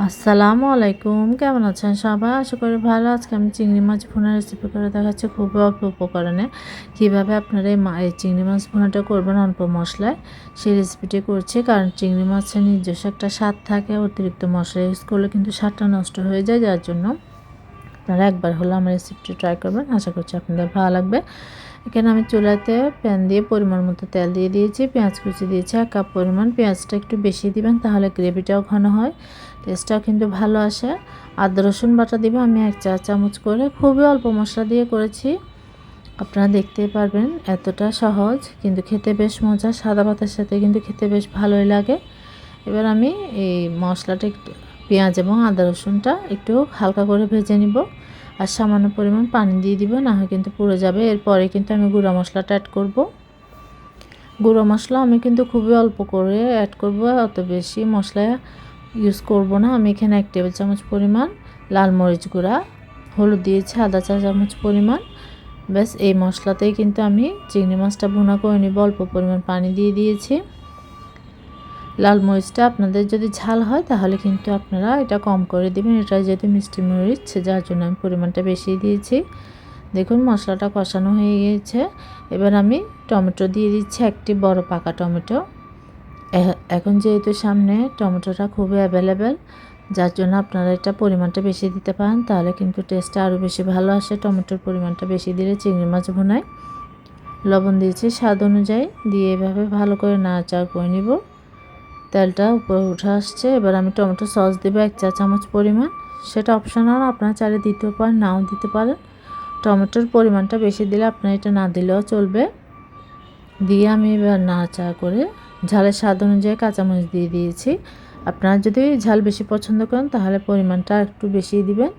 আসসালামু আলাইকুম, কেমন আছেন সবাই? আশা করি ভালো। আজকে আমি চিংড়ি মাছ ভুনার রেসিপি করে দেখাচ্ছি খুবই অল্প উপকরণে কীভাবে আপনারা এই চিংড়ি মাছ ভুনাটা করবেন অল্প মশলায়, সেই রেসিপিটি করছি। কারণ চিংড়ি মাছের নিজস্ব একটা স্বাদ থাকে, অতিরিক্ত মশলা ইউজ করলে কিন্তু স্বাদটা নষ্ট হয়ে যায়। যার জন্য আপনারা একবার হলো আমার রেসিপিটি ট্রাই করবেন, আশা করছি আপনাদের ভালো লাগবে। এখানে আমি চুলাতে প্যান দিয়ে পরিমাণ মতো তেল দিয়ে দিয়েছি, পেঁয়াজ কুচি দিয়েছি 1 কাপ পরিমাণ। পেঁয়াজটা একটু বেশি দিবেন, তাহলে গ্রেভিটাও ঘন হয়, টেস্টটাও কিন্তু ভালো আসে। আদা রসুন বাটা দিব আমি 1 চা চামচ করে, খুবই অল্প মশলা দিয়ে করেছি। আপনারা দেখতেই পারবেন এতটা সহজ, কিন্তু খেতে বেশ মজা। সাদা ভাতের সাথে কিন্তু খেতে বেশ ভালোই লাগে। এবার আমি এই মশলাটা একটু পেঁয়াজ এবং আদা রসুনটা একটু হালকা করে ভেজে নিব, আর সামান্য পরিমাণ পানি দিয়ে দিব, না হয় কিন্তু পুড়ে যাবে। এরপরে কিন্তু আমি গুঁড়া মশলাটা অ্যাড করব। গুঁড়ো মশলা আমি কিন্তু খুবই অল্প করে অ্যাড করব, অত বেশি মশলা ইউজ করব না। আমি এখানে 1 টেবিল চামচ পরিমাণ লাল মরিচ গুঁড়া, হলুদ দিয়েছি আধা চা চামচ পরিমাণ। ব্যাস এই মশলাতেই কিন্তু আমি চিংড়ি মাছটা ভুনা করে নিব। অল্প পরিমাণ পানি দিয়ে দিয়েছি। লাল মরিচটা আপনাদের যদি ঝাল হয় তাহলে কিন্তু আপনারা এটা কম করে দিবেন, এটা যেহেতু মিষ্টি মরিচ যার জন্য আমি পরিমাণটা বেশি দিয়েছি। দেখুন মশলাটা কষানো হয়ে গিয়েছে। এবার আমি টমেটো দিয়ে দিচ্ছি, একটি বড় পাকা টমেটো। এখন যেহেতু সামনে টমেটোটা খুবই অ্যাভেলেবেল, যার জন্য আপনারা এটা পরিমাণটা বেশি দিতে পারেন, তাহলে কিন্তু টেস্টটা আরও বেশি ভালো আসে। টমেটোর পরিমাণটা বেশি দিলে চিংড়ি মাছ ভুনায়। লবণ দিয়েছি স্বাদ অনুযায়ী, দিয়ে এভাবে ভালো করে নাড়াচাড়া করে নিব। তেলটা উপরে উঠে আসছে। এবার আমি টমেটো সস দেবো 1 চা চামচ পরিমাণ, সেটা অপশনাল, আপনারা চাইলে দিতেও পারেন নাও দিতে পারেন। টমেটোর পরিমাণটা বেশি দিলে আপনারা এটা না দিলেও চলবে। দিয়ে আমি এবার নাড়াচাড়া করে ঝালের স্বাদ অনুযায়ী কাঁচামরিচ দিয়ে দিয়েছি। আপনারা যদি ঝাল বেশি পছন্দ করেন তাহলে পরিমাণটা একটু বেশি দিবেন।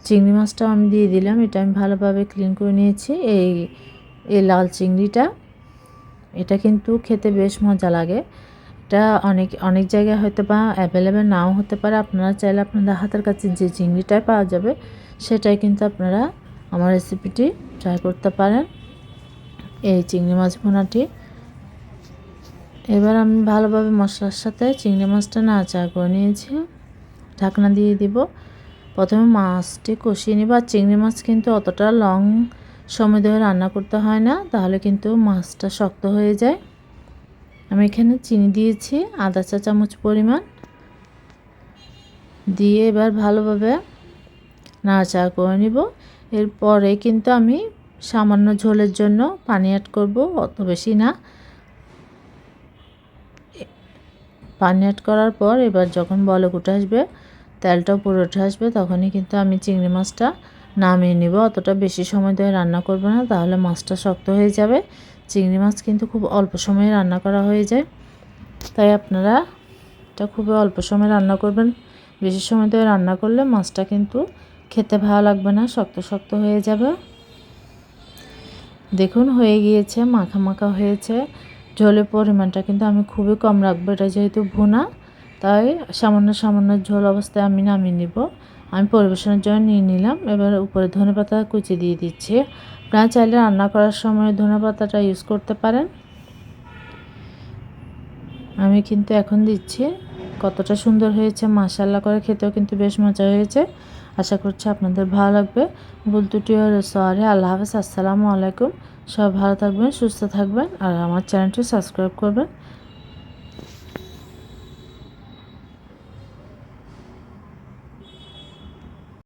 চিংড়ি মাছটাও আমি দিয়ে দিলাম, এটা আমি ভালোভাবে ক্লিন করে নিয়েছি। এই লাল চিংড়িটা, এটা কিন্তু খেতে বেশ মজা লাগে। এটা অনেক জায়গায় হয়তো বা অ্যাভেলেবেল নাও হতে পারে। আপনারা চাইলে আপনাদের হাতের কাছে যে চিংড়িটাই পাওয়া যাবে সেটাই কিন্তু আপনারা আমার রেসিপিটি ট্রাই করতে পারেন, এই চিংড়ি মাছ ভুনাটি। এবার আমি ভালোভাবে মশলার সাথে চিংড়ি মাছটা নাড়াচাড়া করে নিয়েছি, ঢাকনা দিয়ে দিব। প্রথমে মাছটি কষিয়ে নিব। আর চিংড়ি মাছ কিন্তু অতটা লং সময় ধরে রান্না করতে হয় না, তাহলে কিন্তু মাছটা শক্ত হয়ে যায়। আমি এখানে চিনি দিয়েছি আধা চা চামচ পরিমাণ, দিয়ে এবার ভালোভাবে নাড়াচাড়া করে নিব। এরপরে কিন্তু আমি সামান্য ঝোলের জন্য পানি অ্যাড করব, অত বেশি না। পানি অ্যাড করার পর এবার যখন বলক উঠে আসবে, তেলটা উপরে উঠে আসবে, তখনই কিন্তু আমি চিংড়ি মাছটা নামিয়ে নিব। অতটা বেশি সময় ধরে রান্না করব না, তাহলে মাছটা শক্ত হয়ে যাবে। চিংড়ি মাছ কিন্তু খুব অল্প সময়ে রান্না করা হয়ে যায়, তাই আপনারা এটা খুবই অল্প সময় রান্না করবেন। বেশি সময় ধরে রান্না করলে মাছটা কিন্তু খেতে ভালো লাগবে না, শক্ত শক্ত হয়ে যাবে। দেখুন হয়ে গিয়েছে, মাখা মাখা হয়েছে। ঝোলের পরিমাণটা কিন্তু আমি খুবই কম রাখবো, এটা যেহেতু ভুনা, তাই সামান্য সামান্য ঝোল অবস্থায় আমি নামিয়ে নিব। আমি পরিবেশনের জন্য নিয়ে নিলাম। এবার উপরে ধনেপাতা কুচি দিয়ে দিচ্ছি। আপনারা চাইলে রান্না করার সময় ধনেপাতাটা ইউজ করতে পারেন, আমি কিন্তু এখন দিচ্ছি। কতটা সুন্দর হয়েছে মাশাআল্লাহ করে, খেতেও কিন্তু বেশ মজা হয়েছে। আশা করছি আপনাদের ভালো লাগবে। ভুল ত্রুটি হলে সরি। আল্লাহ হাফেজ, আসসালামু আলাইকুম। সবাই ভালো থাকবেন, সুস্থ থাকবেন, আর আমার চ্যানেলটি সাবস্ক্রাইব করবেন।